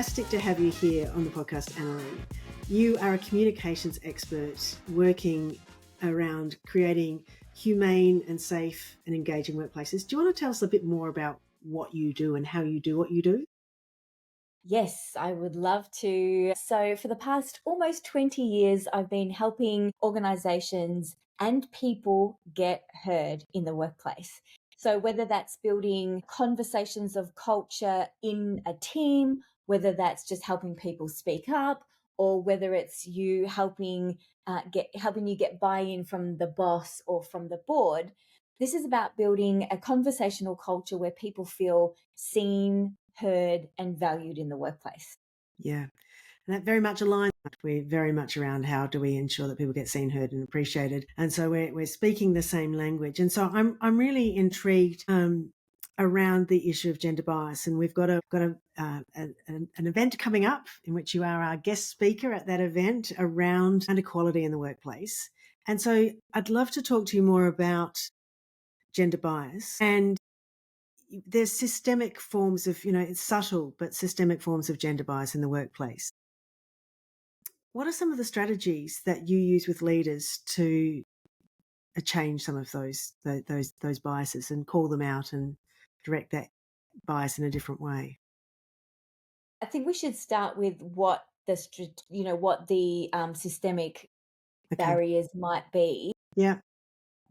fantastic to have you here on the podcast, Anneli. You are a communications expert working around creating humane and safe and engaging workplaces. Do you want to tell us a bit more about what you do and how you do what you do? Yes, I would love to. So, for the past almost 20 years, I've been helping organizations and people get heard in the workplace. So, whether that's building conversations of culture in a team, whether that's just helping people speak up, or whether it's you helping you get buy-in from the boss or from the board, this is about building a conversational culture where people feel seen, heard, and valued in the workplace. Yeah, and that very much aligns. We're very much around how do we ensure that people get seen, heard, and appreciated, and so we're speaking the same language. And so I'm really intrigued around the issue of gender bias, and we've got an event coming up in which you are our guest speaker at that event around inequality in the workplace. And so I'd love to talk to you more about gender bias, and there's systemic forms of, it's subtle, but systemic forms of gender bias in the workplace. What are some of the strategies that you use with leaders to change some of those biases and call them out and direct that bias in a different way? I think we should start with what the systemic barriers might be. Yeah.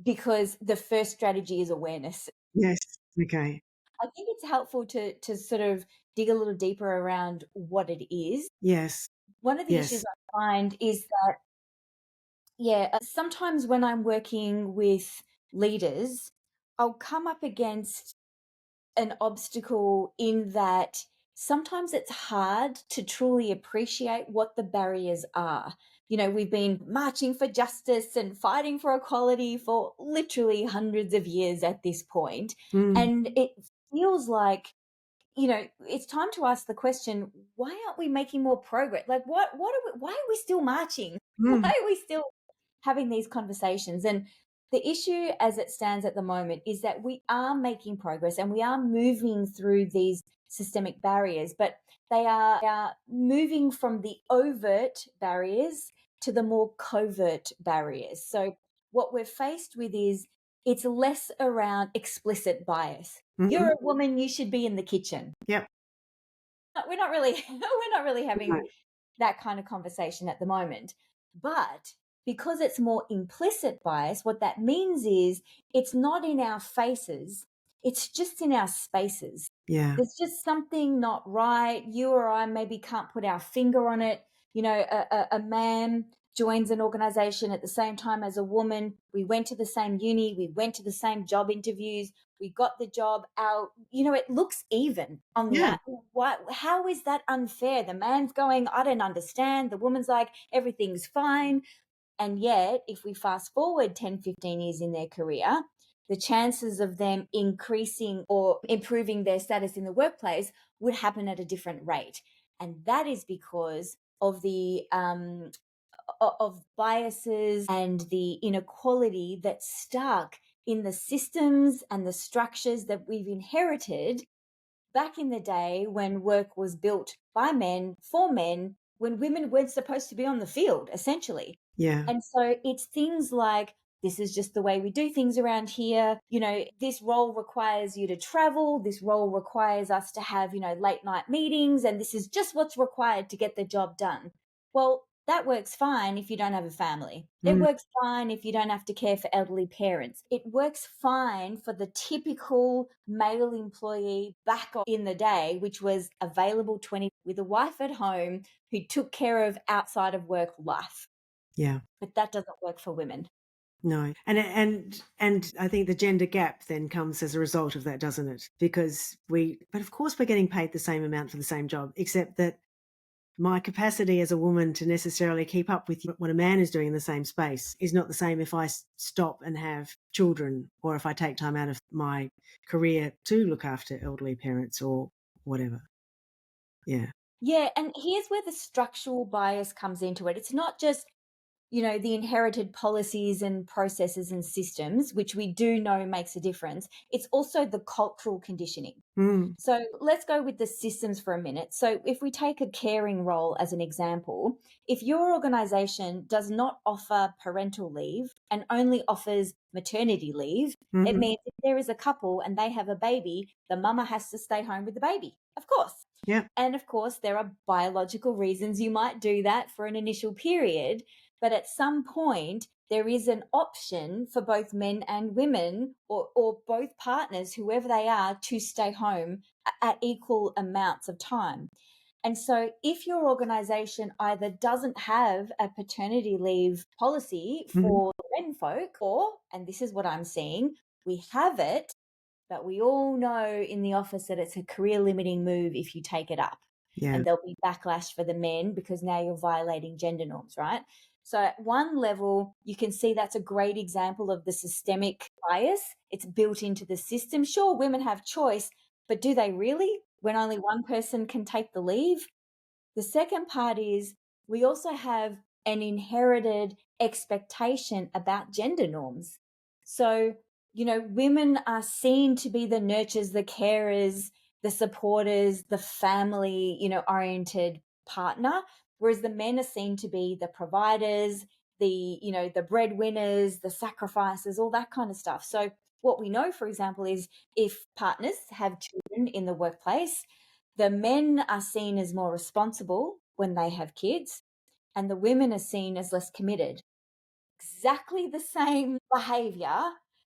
Because the first strategy is awareness. Yes. Okay. I think it's helpful to sort of dig a little deeper around what it is. Yes. One of the issues I find is that, sometimes when I'm working with leaders, I'll come up against an obstacle in that sometimes it's hard to truly appreciate what the barriers are. We've been marching for justice and fighting for equality for literally hundreds of years at this point. And it feels like, it's time to ask the question, why aren't we making more progress? Like, why are we still marching? Why are we still having these conversations? And the issue as it stands at the moment is that we are making progress and we are moving through these systemic barriers, but they are moving from the overt barriers to the more covert barriers. So what we're faced with is it's less around explicit bias. You're a woman, you should be in the kitchen. Yep. We're not really having that kind of conversation at the moment. But because it's more implicit bias, what that means is it's not in our faces, it's just in our spaces. Yeah. There's just something not right. You or I maybe can't put our finger on it. A man joins an organization at the same time as a woman. We went to the same uni. We went to the same job interviews. We got the job out. It looks even on the app. How is that unfair? The man's going, I don't understand. The woman's like, everything's fine. And yet, if we fast forward 10, 15 years in their career, the chances of them increasing or improving their status in the workplace would happen at a different rate. And that is because of the of biases and the inequality that's stuck in the systems and the structures that we've inherited back in the day when work was built by men for men, when women weren't supposed to be on the field, essentially. Yeah. And so it's things like, this is just the way we do things around here. This role requires you to travel. This role requires us to have, late night meetings. And this is just what's required to get the job done. Well, that works fine if you don't have a family. It works fine if you don't have to care for elderly parents. It works fine for the typical male employee back in the day, which was available 20 with a wife at home who took care of outside of work life. Yeah. But that doesn't work for women. No. And I think the gender gap then comes as a result of that, doesn't it? Because but of course we're getting paid the same amount for the same job, except that my capacity as a woman to necessarily keep up with what a man is doing in the same space is not the same if I stop and have children or if I take time out of my career to look after elderly parents or whatever. Yeah. Yeah, and here's where the structural bias comes into it. It's not just, the inherited policies and processes and systems, which we do know makes a difference. It's also the cultural conditioning. Mm. So let's go with the systems for a minute. So if we take a caring role as an example, if your organization does not offer parental leave and only offers maternity leave, it Hmm. means if there is a couple and they have a baby, the mama has to stay home with the baby, of course. Yeah. And of course, there are biological reasons you might do that for an initial period. But at some point, there is an option for both men and women or both partners, whoever they are, to stay home at equal amounts of time. And so if your organization either doesn't have a paternity leave policy Hmm. for men folk, or, and this is what I'm seeing, we have it, but we all know in the office that it's a career limiting move if you take it up. Yeah. And there'll be backlash for the men because now you're violating gender norms, right? So at one level, you can see that's a great example of the systemic bias. It's built into the system. Sure, women have choice, but do they really when only one person can take the leave? The second part is we also have an inherited expectation about gender norms. So, women are seen to be the nurturers, the carers, the supporters, the family, oriented partner, whereas the men are seen to be the providers, the breadwinners, the sacrifices, all that kind of stuff. So, what we know, for example, is if partners have children in the workplace, the men are seen as more responsible when they have kids, and the women are seen as less committed. Exactly the same behavior,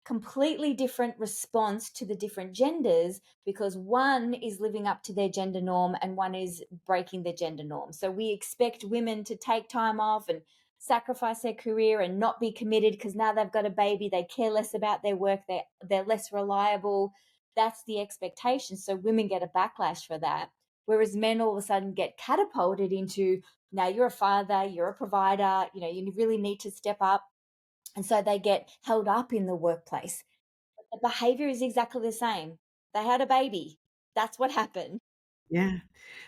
completely different response to the different genders because one is living up to their gender norm and one is breaking the gender norm. So we expect women to take time off and sacrifice their career and not be committed because now they've got a baby, they care less about their work, they're less reliable. That's the expectation. So women get a backlash for that. Whereas men all of a sudden get catapulted into, now you're a father, you're a provider, you really need to step up. And so they get held up in the workplace. But the behavior is exactly the same. They had a baby. That's what happened. Yeah.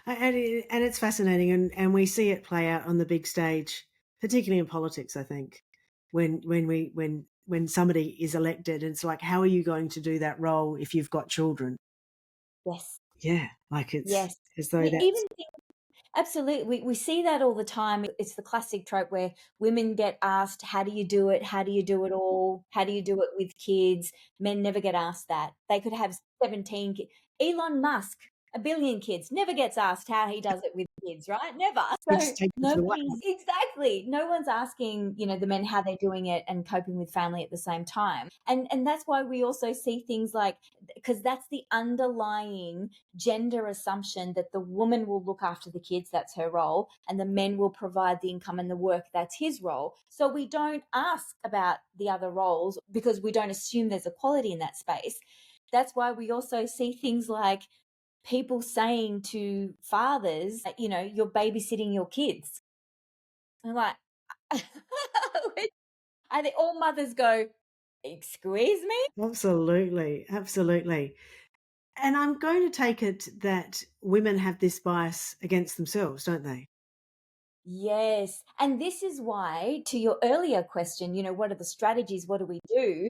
And it's fascinating, and we see it play out on the big stage, particularly in politics, I think. When somebody is elected, it's like, how are you going to do that role if you've got children? Yes. Yeah, like it's Yes. as I though mean, that's even absolutely. We see that all the time. It's the classic trope where women get asked, how do you do it? How do you do it all? How do you do it with kids? Men never get asked that. They could have 17 kids. Elon Musk, a billion kids, never gets asked how he does it with kids, right? Never. he So just takes it to the White House. nobody's exactly, no one's asking, the men how they're doing it and coping with family at the same time. And that's why we also see things like, because that's the underlying gender assumption that the woman will look after the kids, that's her role, and the men will provide the income and the work, that's his role. So we don't ask about the other roles because we don't assume there's equality in that space. That's why we also see things like people saying to fathers, you're babysitting your kids. I'm like, I think all mothers go, excuse me? Absolutely, absolutely. And I'm going to take it that women have this bias against themselves, don't they? Yes. And this is why, to your earlier question, what are the strategies? What do we do?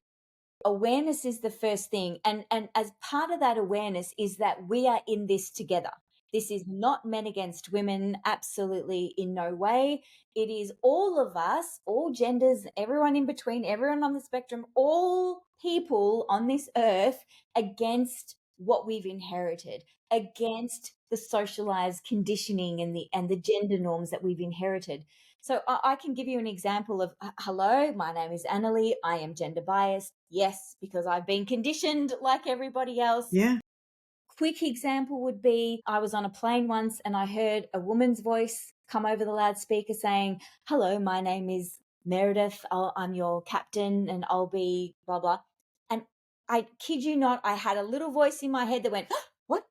Awareness is the first thing. And as part of that awareness is that we are in this together. This is not men against women, absolutely in no way. It is all of us, all genders, everyone in between, everyone on the spectrum, all people on this earth against what we've inherited, against the socialized conditioning and the gender norms that we've inherited. So I can give you an example of, hello, my name is Anneli. I am gender biased. Yes, because I've been conditioned like everybody else. Yeah. Quick example would be, I was on a plane once and I heard a woman's voice come over the loudspeaker saying, hello, my name is Meredith. I'm your captain and I'll be blah, blah. And I kid you not, I had a little voice in my head that went, what?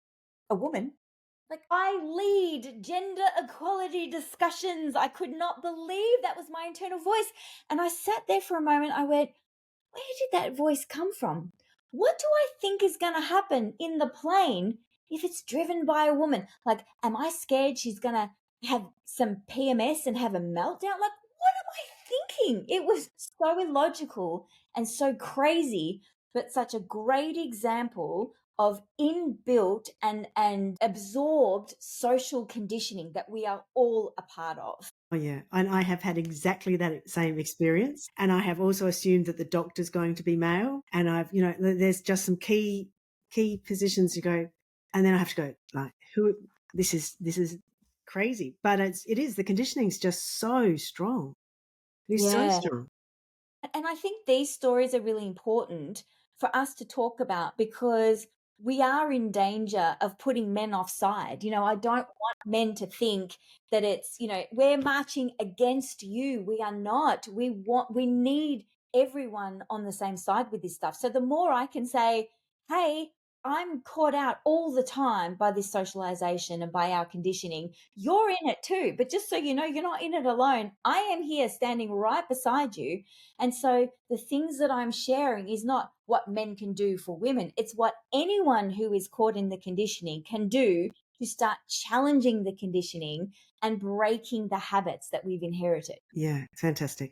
A woman? Like, I lead gender equality discussions. I could not believe that was my internal voice. And I sat there for a moment. I went, where did that voice come from? What do I think is going to happen in the plane if it's driven by a woman? Like, am I scared she's going to have some PMS and have a meltdown? Like, what am I thinking? It was so illogical and so crazy, but such a great example of inbuilt and absorbed social conditioning that we are all a part of. Oh, yeah. And I have had exactly that same experience. And I have also assumed that the doctor's going to be male. And there's just some key positions you go, and then I have to go, like, this is crazy. But the conditioning's just so strong. It is so Yeah. strong. And I think these stories are really important for us to talk about because we are in danger of putting men offside. I don't want men to think that it's, we're marching against you. We are not. We need everyone on the same side with this stuff. So the more I can say, hey, I'm caught out all the time by this socialization and by our conditioning. You're in it too. But just so you know, you're not in it alone. I am here standing right beside you. And so the things that I'm sharing is not what men can do for women. It's what anyone who is caught in the conditioning can do to start challenging the conditioning and breaking the habits that we've inherited. Yeah, fantastic.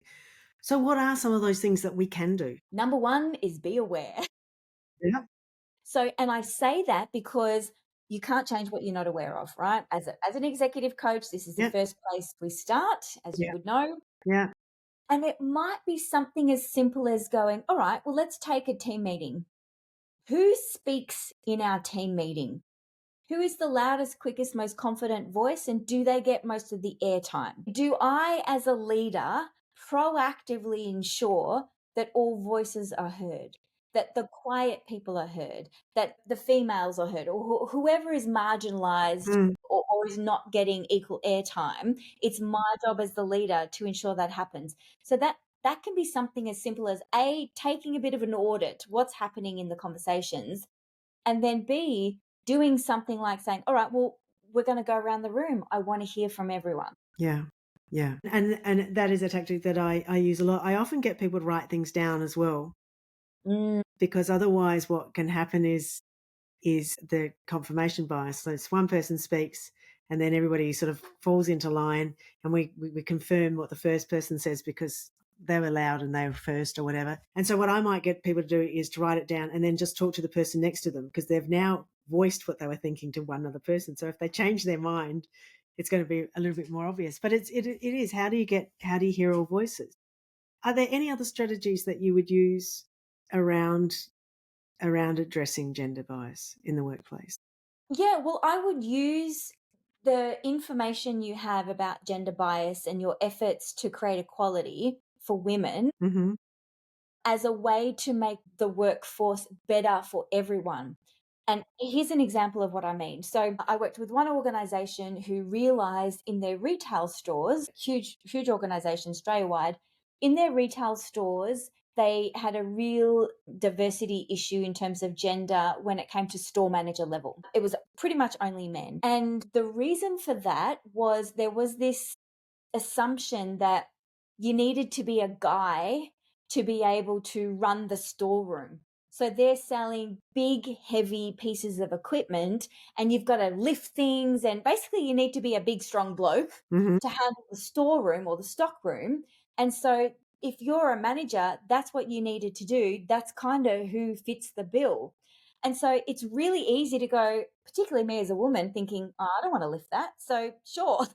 So what are some of those things that we can do? Number one is be aware. Yeah. So, and I say that because you can't change what you're not aware of, right? As an executive coach, this is the Yeah. first place we start, as you Yeah. would know. Yeah. And it might be something as simple as going, all right, well, let's take a team meeting. Who speaks in our team meeting? Who is the loudest, quickest, most confident voice, and do they get most of the airtime? Do I, as a leader, proactively ensure that all voices are heard, that the quiet people are heard, that the females are heard, or whoever is marginalized Mm. or is not getting equal airtime? It's my job as the leader to ensure that happens. So that can be something as simple as A, taking a bit of an audit, what's happening in the conversations, and then B, doing something like saying, all right, well, we're going to go around the room. I want to hear from everyone. Yeah. Yeah. And that is a tactic that I use a lot. I often get people to write things down as well, because otherwise what can happen is the confirmation bias. So it's one person speaks and then everybody sort of falls into line, and we confirm what the first person says because they were loud and they were first or whatever. And so what I might get people to do is to write it down and then just talk to the person next to them, because they've now voiced what they were thinking to one other person. So if they change their mind, it's going to be a little bit more obvious. But it is, how do you hear all voices? Are there any other strategies that you would use around addressing gender bias in the workplace? Yeah, well, I would use the information you have about gender bias and your efforts to create equality for women Mm-hmm. as a way to make the workforce better for everyone. And here's an example of what I mean. So I worked with one organization who realized in their retail stores, huge organization Australia-wide, in their retail stores, they had a real diversity issue in terms of gender when it came to store manager level. It was pretty much only men. And the reason for that was there was this assumption that you needed to be a guy to be able to run the storeroom. So they're selling big, heavy pieces of equipment, and you've got to lift things. And basically, you need to be a big, strong bloke Mm-hmm. to handle the storeroom or the stockroom. And so, if you're a manager, that's what you needed to do. That's kind of who fits the bill. And so, it's really easy to go, particularly me as a woman, thinking, oh, I don't want to lift that. So, sure,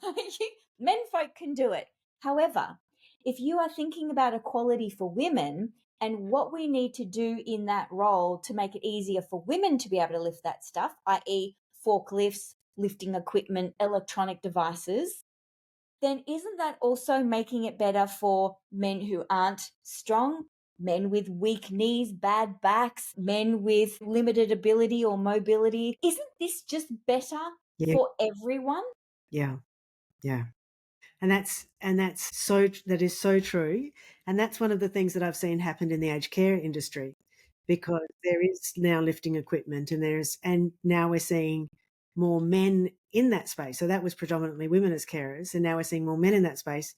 menfolk can do it. However, if you are thinking about equality for women and what we need to do in that role to make it easier for women to be able to lift that stuff, i.e., forklifts, lifting equipment, electronic devices, then isn't that also making it better for men who aren't strong, men with weak knees, bad backs, men with limited ability or mobility? Isn't this just better Yeah. for everyone? Yeah. Yeah. And that is so true. And that's one of the things that I've seen happen in the aged care industry, because there is now lifting equipment, and now we're seeing more men in that space. So that was predominantly women as carers, and now we're seeing more men in that space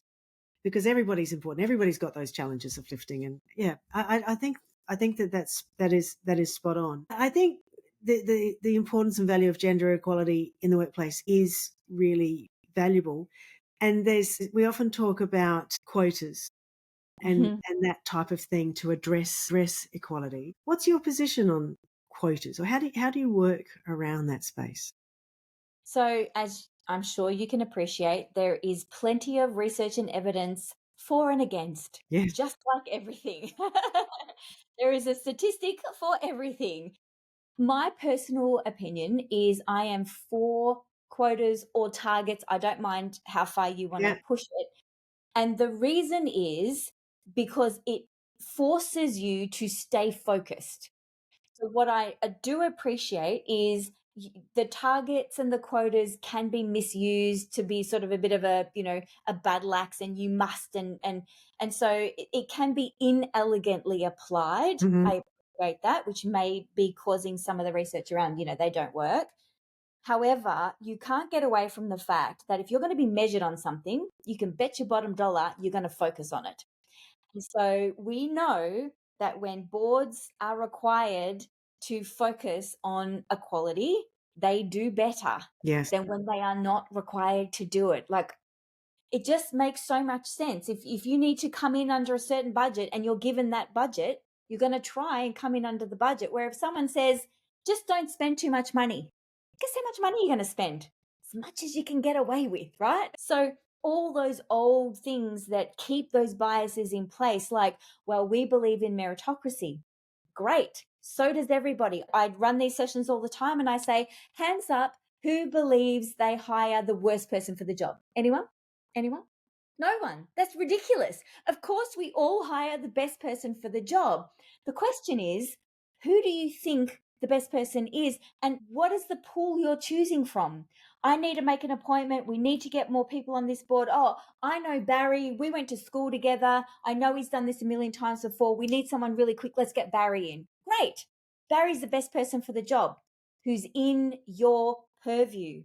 because everybody's important. Everybody's got those challenges of lifting. And yeah, I think that is spot on. I think the importance and value of gender equality in the workplace is really valuable. And we often talk about quotas. and that type of thing to address equality. What's your position on quotas, or how do you work around that space? So, as I'm sure you can appreciate, there is plenty of research and evidence for and against, Yes. just like everything. There is a statistic for everything. My personal opinion is I am for quotas or targets. I don't mind how far you want to Yeah. push it. And the reason is because it forces you to stay focused. So what I do appreciate is the targets and the quotas can be misused to be sort of a bit of a, a battle axe, and you must, and so it can be inelegantly applied. Hmm. I appreciate that, which may be causing some of the research around, they don't work. However, you can't get away from the fact that if you're going to be measured on something, you can bet your bottom dollar you're going to focus on it. And so we know that when boards are required to focus on equality, they do better Yes. than when they are not required to do it. Like, it just makes so much sense. If you need to come in under a certain budget and you're given that budget, you're going to try and come in under the budget. Where if someone says, just don't spend too much money, guess how much money you're going to spend? As much as you can get away with, right? So all those old things that keep those biases in place, like, well, we believe in meritocracy. Great. So does everybody. I run these sessions all the time and I say, hands up, who believes they hire the worst person for the job? Anyone? Anyone? No one. That's ridiculous. Of course, we all hire the best person for the job. The question is, who do you think the best person is? And what is the pool you're choosing from? I need to make an appointment. We need to get more people on this board. Oh, I know Barry. We went to school together. I know he's done this a million times before. We need someone really quick. Let's get Barry in. Great. Barry's the best person for the job. Who's in your purview?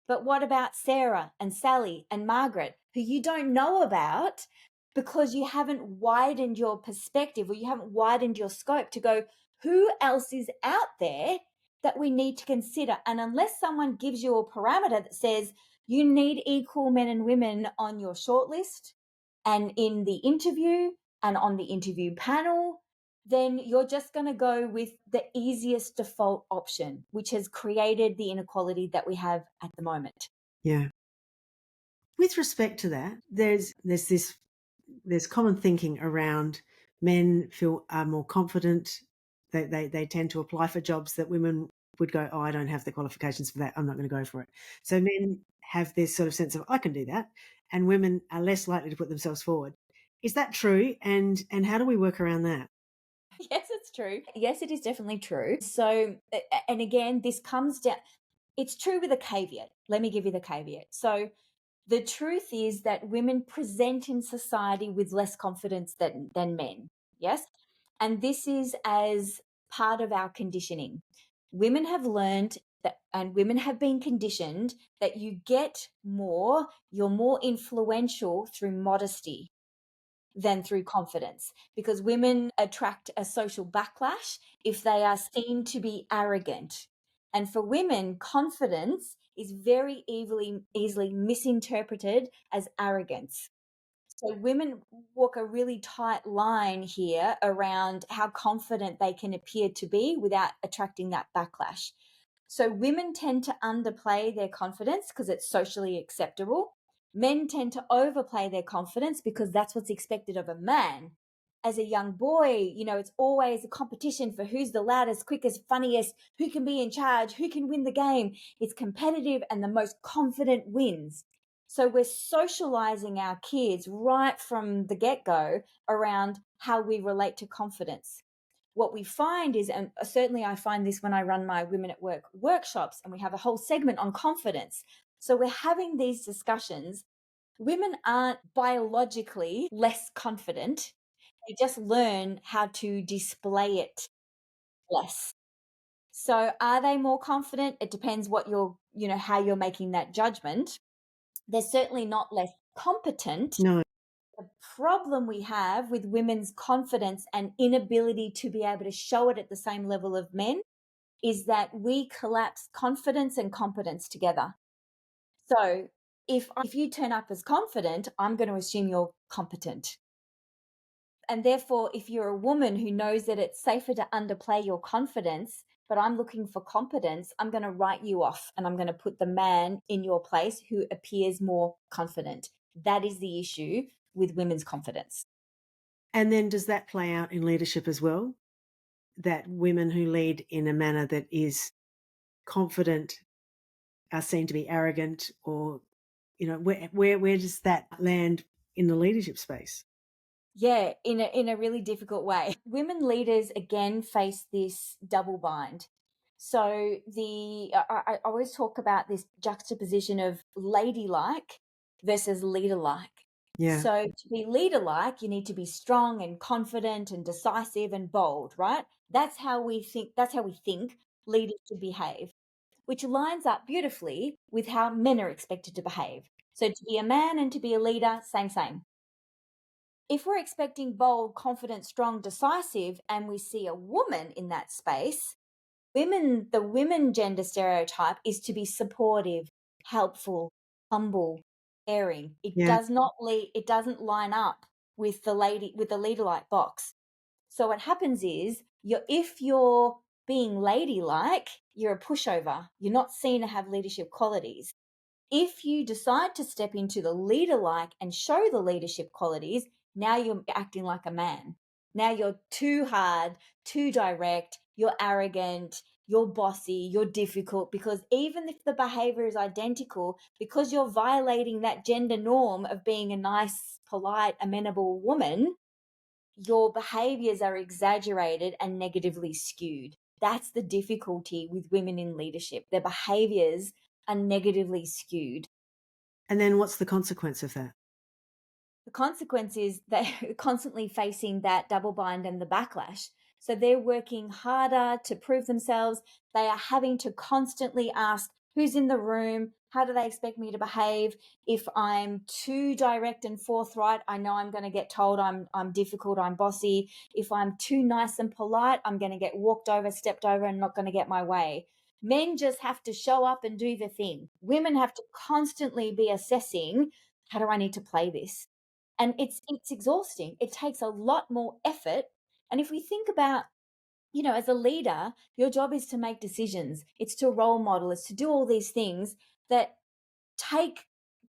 But what about Sarah and Sally and Margaret, who you don't know about because you haven't widened your perspective, or you haven't widened your scope to go, who else is out there that we need to consider? And unless someone gives you a parameter that says you need equal men and women on your shortlist and in the interview and on the interview panel, then you're just going to go with the easiest default option, which has created the inequality that we have at the moment. Yeah. With respect to that, there's common thinking around men feel are more confident. They tend to apply for jobs that women would go, oh, I don't have the qualifications for that. I'm not going to go for it. So men have this sort of sense of, I can do that. And women are less likely to put themselves forward. Is that true? And how do we work around that? Yes, it's true. Yes, it is definitely true. So, and again, this comes down, it's true with a caveat. Let me give you the caveat. So, the truth is that women present in society with less confidence than men. Yes. And this is as part of our conditioning. Women have learned that, and women have been conditioned that you get more, you're more influential through modesty than through confidence, because women attract a social backlash if they are seen to be arrogant. And for women, confidence is very easily misinterpreted as arrogance. So women walk a really tight line here around how confident they can appear to be without attracting that backlash. So women tend to underplay their confidence because it's socially acceptable. Men tend to overplay their confidence because that's what's expected of a man. As a young boy, it's always a competition for who's the loudest, quickest, funniest, who can be in charge, who can win the game. It's competitive and the most confident wins. So we're socializing our kids right from the get-go around how we relate to confidence. What we find is, and certainly I find this when I run my Women at Work workshops, and we have a whole segment on confidence. So we're having these discussions. Women aren't biologically less confident. They just learn how to display it less. So are they more confident? It depends what how you're making that judgment. They're certainly not less competent. No. The problem we have with women's confidence and inability to be able to show it at the same level of men is that we collapse confidence and competence together. So if you turn up as confident, I'm going to assume you're competent. And therefore, if you're a woman who knows that it's safer to underplay your confidence, but I'm looking for competence, I'm going to write you off and I'm going to put the man in your place who appears more confident. That is the issue with women's confidence. And then does that play out in leadership as well? That women who lead in a manner that is confident are seen to be arrogant, or, you know, where does that land in the leadership space? Yeah, in a really difficult way. Women leaders again face this double bind. So I always talk about this juxtaposition of ladylike versus leader-like. Yeah. So to be leader-like, you need to be strong and confident and decisive and bold, right? That's how we think. That's how we think leaders should behave, which lines up beautifully with how men are expected to behave. So to be a man and to be a leader, same. If we're expecting bold, confident, strong, decisive, and we see a woman in that space, the women gender stereotype is to be supportive, helpful, humble, caring. Yeah. It doesn't line up with the leader-like box. So what happens is if you're being ladylike, you're a pushover. You're not seen to have leadership qualities. If you decide to step into the leader-like and show the leadership qualities, now you're acting like a man. Now you're too hard, too direct, you're arrogant, you're bossy, you're difficult, because even if the behavior is identical, because you're violating that gender norm of being a nice, polite, amenable woman, your behaviors are exaggerated and negatively skewed. That's the difficulty with women in leadership. Their behaviors are negatively skewed. And then what's the consequence of that? The consequence is they're constantly facing that double bind and the backlash. So they're working harder to prove themselves. They are having to constantly ask, who's in the room? How do they expect me to behave? If I'm too direct and forthright, I know I'm going to get told I'm difficult, I'm bossy. If I'm too nice and polite, I'm going to get walked over, stepped over, and not going to get my way. Men just have to show up and do the thing. Women have to constantly be assessing, how do I need to play this? And it's exhausting. It takes a lot more effort. And if we think about, as a leader, your job is to make decisions. It's to role model. It's to do all these things that take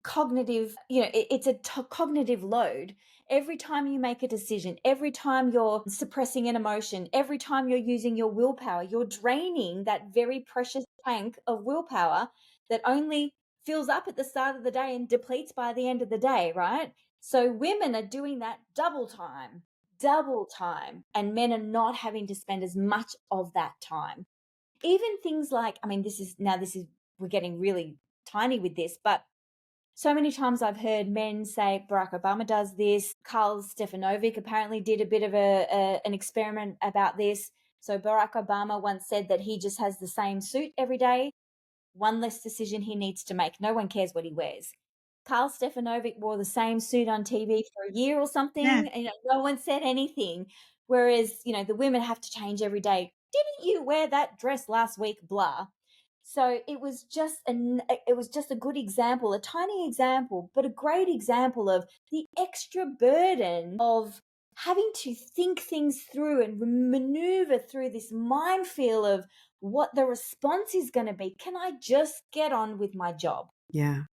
cognitive, it's a cognitive load. Every time you make a decision, every time you're suppressing an emotion, every time you're using your willpower, you're draining that very precious tank of willpower that only fills up at the start of the day and depletes by the end of the day, right? So women are doing that double time, and men are not having to spend as much of that time. Even things like, we're getting really tiny with this, but so many times I've heard men say Barack Obama does this. Karl Stefanovic apparently did a bit of an experiment about this. So Barack Obama once said that he just has the same suit every day, one less decision he needs to make. No one cares what he wears. Karl Stefanovic wore the same suit on TV for a year or Yeah. something, and no one said anything. Whereas, the women have to change every day. Didn't you wear that dress last week? Blah. So it was just a good example, a tiny example, but a great example of the extra burden of having to think things through and maneuver through this minefield of what the response is going to be. Can I just get on with my job? Yeah.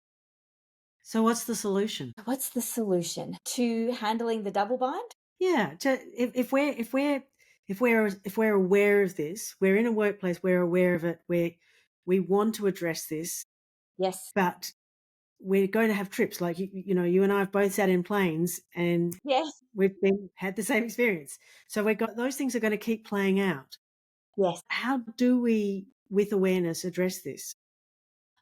So what's the solution? What's the solution to handling the double bind? Yeah. If we're aware of this, we're in a workplace, we're aware of it, we want to address this, Yes. but we're going to have trips. Like, you and I have both sat in planes and Yes. we've had the same experience. So those things are going to keep playing out. Yes. How do we, with awareness, address this?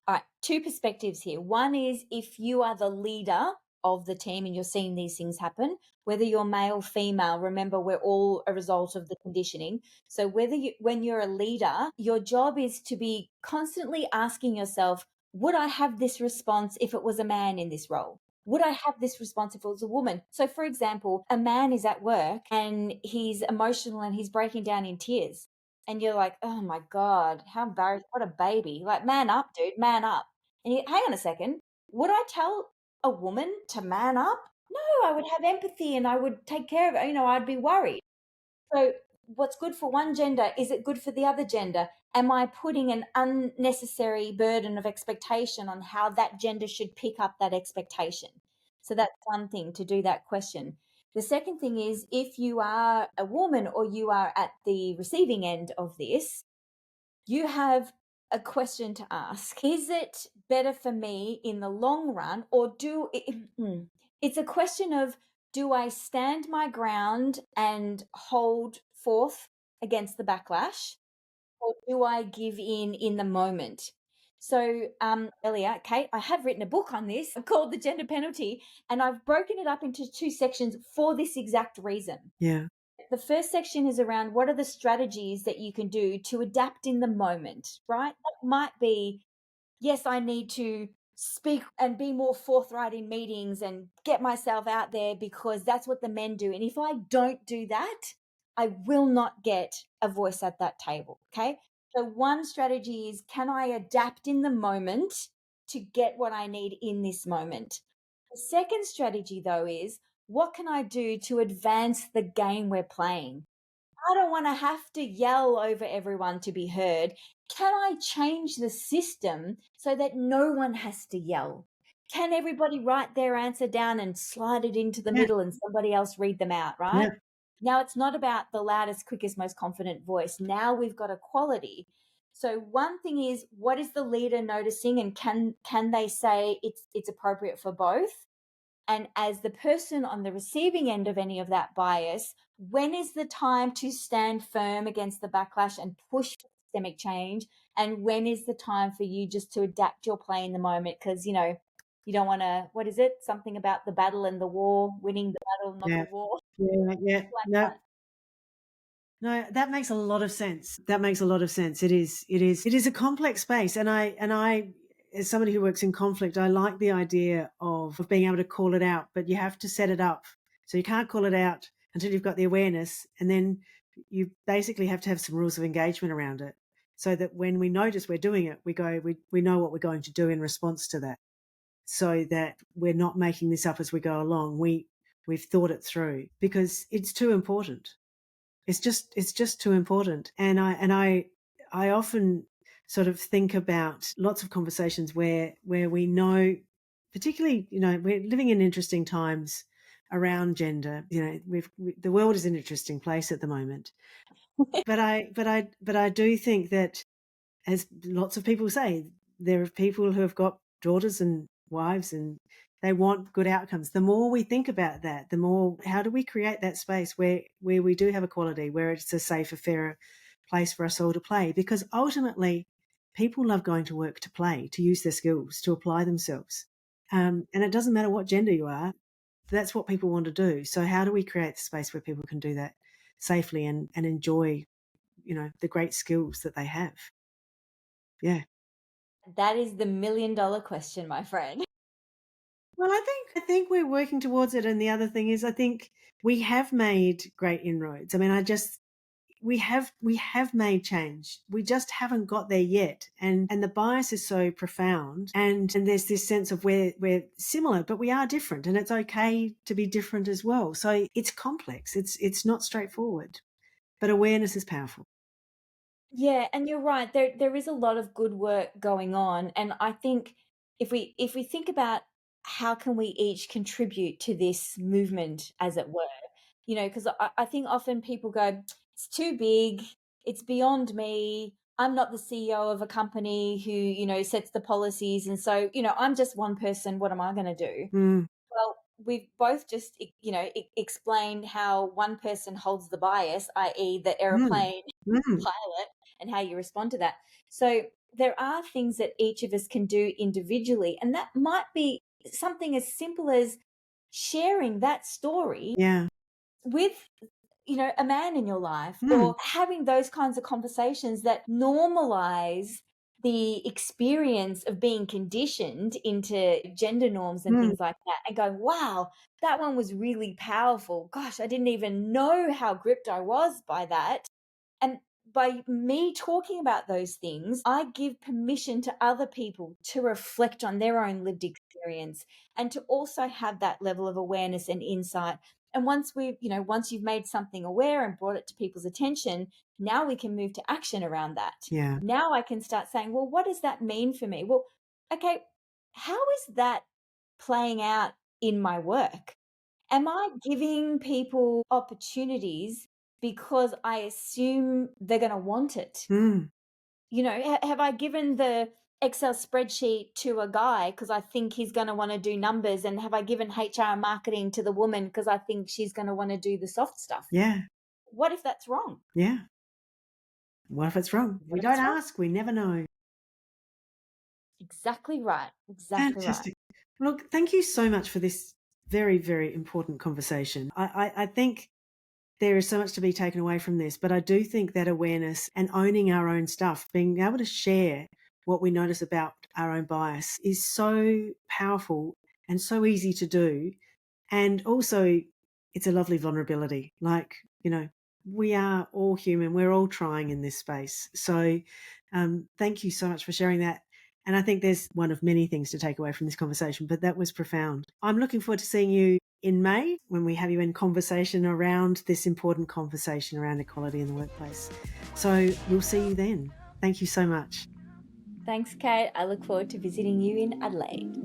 All right, two perspectives here. One is if you are the leader of the team and you're seeing these things happen, whether you're male, female, remember we're all a result of the conditioning. So when you're a leader, your job is to be constantly asking yourself, would I have this response if it was a man in this role? Would I have this response if it was a woman? So, for example, a man is at work and he's emotional and he's breaking down in tears. And you're like, oh my God, how embarrassed, what a baby. Like, man up, dude, man up. And hang on a second. Would I tell a woman to man up? No, I would have empathy and I would take care of it. I'd be worried. So, what's good for one gender, is it good for the other gender? Am I putting an unnecessary burden of expectation on how that gender should pick up that expectation? So, that's one thing, to do that question. The second thing is, if you are a woman or you are at the receiving end of this, you have a question to ask. Is it better for me in the long run, or it's a question of, do I stand my ground and hold forth against the backlash, or do I give in the moment? So, earlier, Kate, I have written a book on this called The Gender Penalty, and I've broken it up into two sections for this exact reason. Yeah. The first section is around what are the strategies that you can do to adapt in the moment, right? That might be, yes, I need to speak and be more forthright in meetings and get myself out there because that's what the men do. And if I don't do that, I will not get a voice at that table. Okay. So, one strategy is, can I adapt in the moment to get what I need in this moment? The second strategy, though, is, what can I do to advance the game we're playing? I don't want to have to yell over everyone to be heard. Can I change the system so that no one has to yell? Can everybody write their answer down and slide it into the Yeah. middle and somebody else read them out, right? Yeah. Now it's not about the loudest, quickest, most confident voice. Now we've got equality. So one thing is, what is the leader noticing, and can they say it's appropriate for both? And as the person on the receiving end of any of that bias, when is the time to stand firm against the backlash and push for systemic change? And when is the time for you just to adapt your play in the moment? Because, you don't want to, what is it? Something about the battle and the war, winning the battle, not the Yeah. war. Yeah. Yeah. Like No. that. No, that makes a lot of sense. That makes a lot of sense. It is a complex space. And I, as somebody who works in conflict, I like the idea of being able to call it out, but you have to set it up. So you can't call it out until you've got the awareness. And then you basically have to have some rules of engagement around it, so that when we notice we're doing it, we know what we're going to do in response to that, so that we're not making this up as we go along. We've thought it through, because it's too important. It's just too important. And I often sort of think about lots of conversations where we know, particularly, we're living in interesting times around gender. The world is an interesting place at the moment. But I do think that, as lots of people say, there are people who have got daughters and wives, and they want good outcomes. The more we think about that, the more, how do we create that space where we do have equality, where it's a safer, fairer place for us all to play? Because ultimately, people love going to work to play, to use their skills, to apply themselves. And it doesn't matter what gender you are, that's what people want to do. So how do we create the space where people can do that safely and enjoy, the great skills that they have? Yeah. That is the $1,000,000 question, my friend. Well, I think we're working towards it. And the other thing is, I think we have made great inroads. I mean, we have made change. We just haven't got there yet. And the bias is so profound. And there's this sense of we're similar, but we are different. And it's okay to be different as well. So it's complex. It's not straightforward. But awareness is powerful. Yeah, and you're right. There is a lot of good work going on, and I think if we think about how can we each contribute to this movement, as it were, because I think often people go, it's too big, it's beyond me. I'm not the CEO of a company who sets the policies, and so I'm just one person. What am I going to do? Mm, Well, we've both just explained how one person holds the bias, i.e., the mm, airplane mm. pilot, and how you respond to that. So there are things that each of us can do individually, and that might be something as simple as sharing that story Yeah. with a man in your life, Mm, or having those kinds of conversations that normalize the experience of being conditioned into gender norms and mm. things like that, and going, wow, that one was really powerful. Gosh, I didn't even know how gripped I was by that. And by me talking about those things, I give permission to other people to reflect on their own lived experience and to also have that level of awareness and insight. And once you've made something aware and brought it to people's attention, now we can move to action around that. Yeah. Now I can start saying, well, what does that mean for me? Well, okay, how is that playing out in my work? Am I giving people opportunities because I assume they're going to want it? Mm. Have I given the Excel spreadsheet to a guy because I think he's going to want to do numbers? And have I given HR and marketing to the woman because I think she's going to want to do the soft stuff? Yeah. What if that's wrong? Yeah. What if it's wrong? What We if it's don't wrong? ask, we never know. Exactly right. Exactly right. Fantastic. Look, thank you so much for this very, very important conversation. I think there is so much to be taken away from this, but I do think that awareness and owning our own stuff, being able to share what we notice about our own bias is so powerful and so easy to do. And also, it's a lovely vulnerability. Like, we are all human. We're all trying in this space. So thank you so much for sharing that. And I think there's one of many things to take away from this conversation, but that was profound. I'm looking forward to seeing you in May when we have you in conversation around this important conversation around equality in the workplace. So we'll see you then. Thank you so much. Thanks, Kate. I look forward to visiting you in Adelaide.